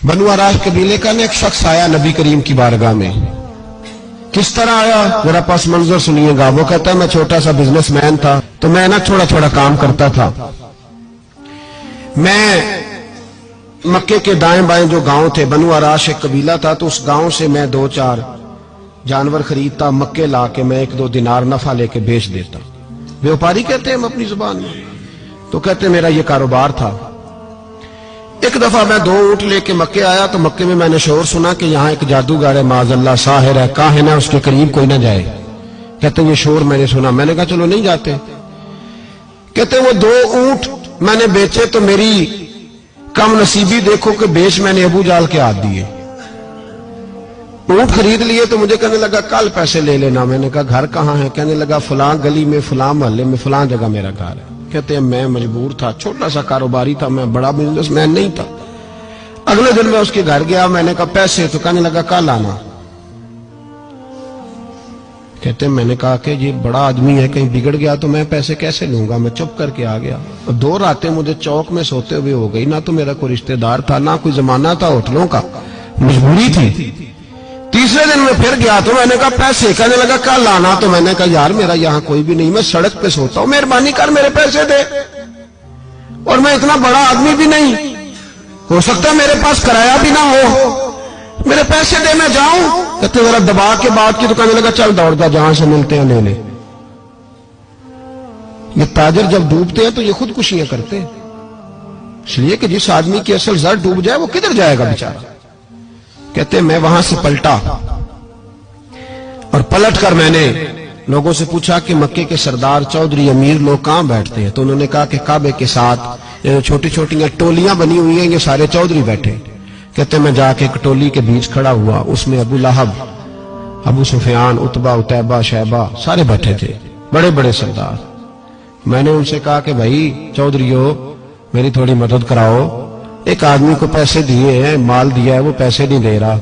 बनु आराश कबीले का ना एक शख्स आया नबी करीम की बारगाह में। किस तरह आया जरा पस मंजर सुनिएगा। वो कहता है मैं छोटा सा बिजनेसमैन था, तो मैं ना थोड़ा थोड़ा काम करता था। मैं मक्के के दाएं बाएं जो गांव थे, बनु आराश एक कबीला था, तो उस गांव से मैं 2-4 जानवर खरीदता, मक्के ला के मैं 1-2 दिनार नफा लेके बेच देता। व्यापारी कहते हैं हम अपनी जुबान में, तो कहते मेरा ये कारोबार था। एक दफा मैं 2 ऊंट लेके मक्के आया, तो मक्के में मैंने शोर सुना कि यहाँ एक जादूगर है, माज़अल्लाह साहिर है, काहिन है, उसके करीब कोई ना जाए। कहते ये शोर मैंने सुना। मैंने कहा चलो नहीं जाते। कहते वो 2 ऊंट मैंने बेचे तो मेरी कम नसीबी देखो कि बेच मैंने अबू जाल के हाथ दिए। ऊंट खरीद लिए तो मुझे कहने लगा कल पैसे ले लेना। मैंने कहा घर कहाँ है? कहने लगा फलां गली में, फलां मोहल्ले में, फलां जगह मेरा घर है। कहते हैं मैं मजबूर था, छोटा सा कारोबारी था, मैं बड़ा बिजनेसमैन नहीं था। अगले दिन मैं उसके घर गया, मैंने कहा पैसे, तो कहने लगा कल आना। कहते मैंने कहा कि ये बड़ा आदमी है, कहीं बिगड़ गया तो मैं पैसे कैसे लूंगा। मैं चुप करके आ गया। 2 रातें मुझे चौक में सोते हुए हो गई। ना तो मेरा कोई रिश्तेदार था, ना कोई जमाना था होटलों का, मजबूरी थी। तीसरे दिन मैं फिर गया तो मैंने कहा पैसे, कहने लगा कल आना। तो मैंने कहा यार मेरा यहाँ कोई भी नहीं, मैं सड़क पे सोता हूँ, मेहरबानी कर मेरे पैसे दे। और मैं इतना बड़ा आदमी भी नहीं, हो सकता है मेरे पास किराया भी ना हो, मेरे पैसे दे मैं जाऊं। कहते जरा दबा के बात की। तो कहने लगा चल दौड़ जा, जहां से मिलते हैं ले ले। ये ताजर जब डूबते हैं तो ये खुदकुशियां करते हैं, इसलिए कि जिस आदमी की असल जर डूब जाए वो किधर जाएगा बेचारा। कहते मैं वहां से पलटा और पलट कर मैंने लोगों से पूछा कि मक्के के सरदार, चौधरी, अमीर लोग कहां बैठते हैं। तो उन्होंने कहा कि काबे के साथ छोटी छोटी टोलियां बनी हुई हैं, ये सारे चौधरी बैठे। कहते मैं जाके एक टोली के बीच खड़ा हुआ, उसमें अबू लहब, अबू सुफियान, उतबा, उतैबा, शैबा सारे बैठे थे, बड़े बड़े सरदार। मैंने उनसे कहा कि भाई चौधरीओ मेरी थोड़ी मदद कराओ, एक आदमी को पैसे दिए हैं, माल दिया है, वो पैसे नहीं दे रहा,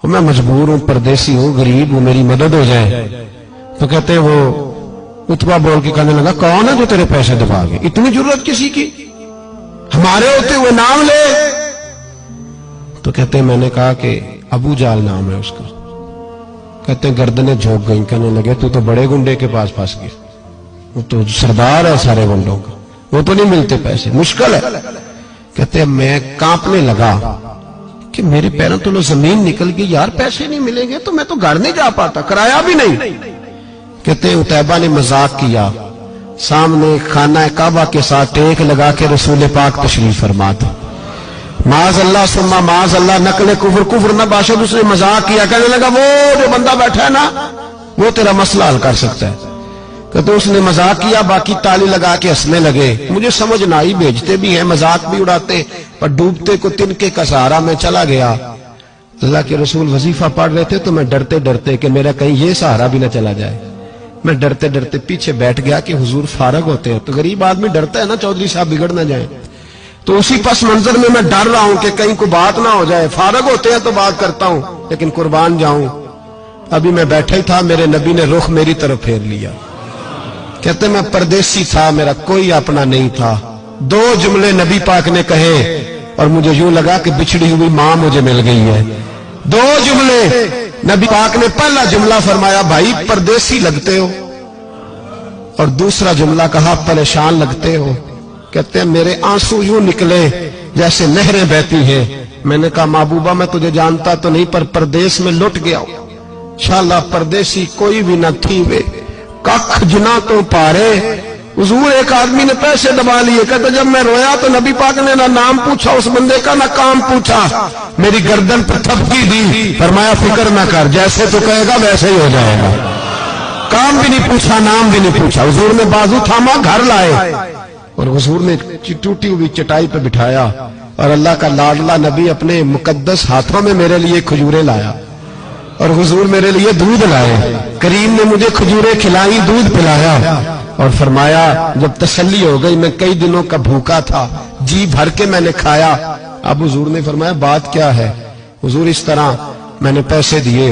और मैं मजबूर हूं, परदेसी हूं, गरीब हूं, मेरी मदद हो जाए। तो कहते वो उतबा बोल के कहने लगा कौन है जो तेरे पैसे दबागे, इतनी जरूरत किसी की, हमारे होते हुए नाम ले। तो कहते मैंने कहा कि अबू जाल नाम है उसका। कहते गर्दनें झोंक गई। कहने लगे तू तो बड़े गुंडे के पास फंस गया, वो तो सरदार है सारे गुंडों का, वो तो नहीं मिलते पैसे, मुश्किल है। कहते मैं कांपने लगा कि मेरे पैरों तो जमीन निकल गई, यार पैसे नहीं मिलेंगे तो मैं तो घर नहीं जा पाता, किराया भी नहीं। कहते उतैबा ने मजाक किया, सामने खाना काबा के साथ टेक लगा के रसूल पाक तशरीफ फरमाते, माज़अल्लाह सुम्मा माज़अल्लाह, नकले कुफर, कुफर न बाशद। उसने मजाक किया, कहने लगा वो जो बंदा बैठा है ना वो तेरा मसला हल कर सकता है। कहते उसने मजाक किया, बाकी ताली लगा के हंसने लगे। मुझे समझ ना आई, भेजते भी हैं, मजाक भी उड़ाते, पर डूबते को तिनके का सहारा मैं चला गया। अल्लाह के रसूल वजीफा पढ़ रहे थे तो मैं डरते डरते कि मेरा कहीं ये सहारा भी ना चला जाए, मैं डरते डरते पीछे बैठ गया कि हुजूर फारग होते हैं। तो गरीब आदमी डरता है ना चौधरी साहब बिगड़ ना जाए, तो उसी पस मंजर में मैं डर रहा हूं कि कहीं को बात ना हो जाए। फारग होते हैं तो बात करता हूं, लेकिन कुर्बान जाऊं। अभी मैं बैठा ही था, मेरे नबी ने रुख मेरी तरफ फेर लिया। कहते मैं परदेसी था, मेरा कोई अपना नहीं था। 2 जुमले नबी पाक ने कहे और मुझे यूं लगा कि बिछड़ी हुई मां मुझे मिल गई है। 2 जुमले नबी पाक ने, पहला जुमला फरमाया भाई परदेसी लगते हो, और दूसरा जुमला कहा परेशान लगते हो। कहते हैं मेरे आंसू यूं निकले जैसे नहरें बहती हैं। मैंने कहा महबूबा मैं तुझे जानता तो नहीं, पर परदेश में लुट गया हूं। शाला परदेसी कोई भी न थी वे, कख जना तो पारे। हुजूर एक आदमी ने पैसे दबा लिए। कहते जब मैं रोया तो नबी पाक ने ना नाम पूछा उस बंदे का, ना काम पूछा, मेरी गर्दन पर थपकी दी, फरमाया फिक्र ना कर, जैसे तो कहेगा वैसे ही हो जाएगा। काम भी नहीं पूछा, नाम भी नहीं पूछा। हुजूर ने बाजू थामा, घर लाए, और हुजूर ने टूटी हुई चटाई पे बिठाया, और अल्लाह का लाडला नबी अपने मुकद्दस हाथों में मेरे लिए खजूरें लाया, और हुजूर मेरे लिए दूध लाए। करीम ने मुझे खजूरें खिलाई, दूध पिलाया, और फरमाया जब तसल्ली हो गई, मैं कई दिनों का भूखा था, जी भर के मैंने खाया। अब हुजूर ने फरमाया बात क्या है। हुजूर इस तरह मैंने पैसे दिए,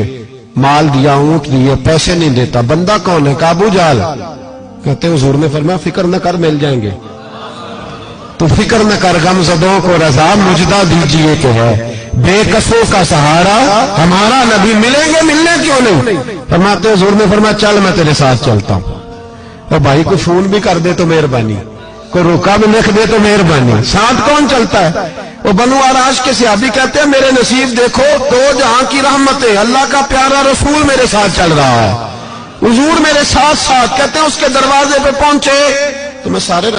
माल दिया, ऊंट दिए, पैसे नहीं देता, बंदा कौन है? अबू जाल। कहते हुजूर ने फरमाया फिक्र न कर, मिल जाएंगे। तो फिक्र न कर, गमज़दों को रज़ा मुजदा दीजिए तो है। بے کسوں کا سہارا ہمارا نبی، ملیں گے ملنے کیوں نہیں؟ فرماتے حضور نے فرمایا چل میں تیرے ساتھ چلتا ہوں۔ اور بھائی کو فون بھی کر دے تو مہربانی، کوئی روکا بھی لکھ دے تو مہربانی، ساتھ کون چلتا ہے؟ وہ بنو آراش کے صحابی کہتے ہیں میرے نصیب دیکھو، دو جہاں کی رحمتیں، اللہ کا پیارا رسول میرے ساتھ چل رہا ہے، حضور میرے ساتھ ساتھ، کہتے ہیں اس کے دروازے پہ پہنچے تو میں سارے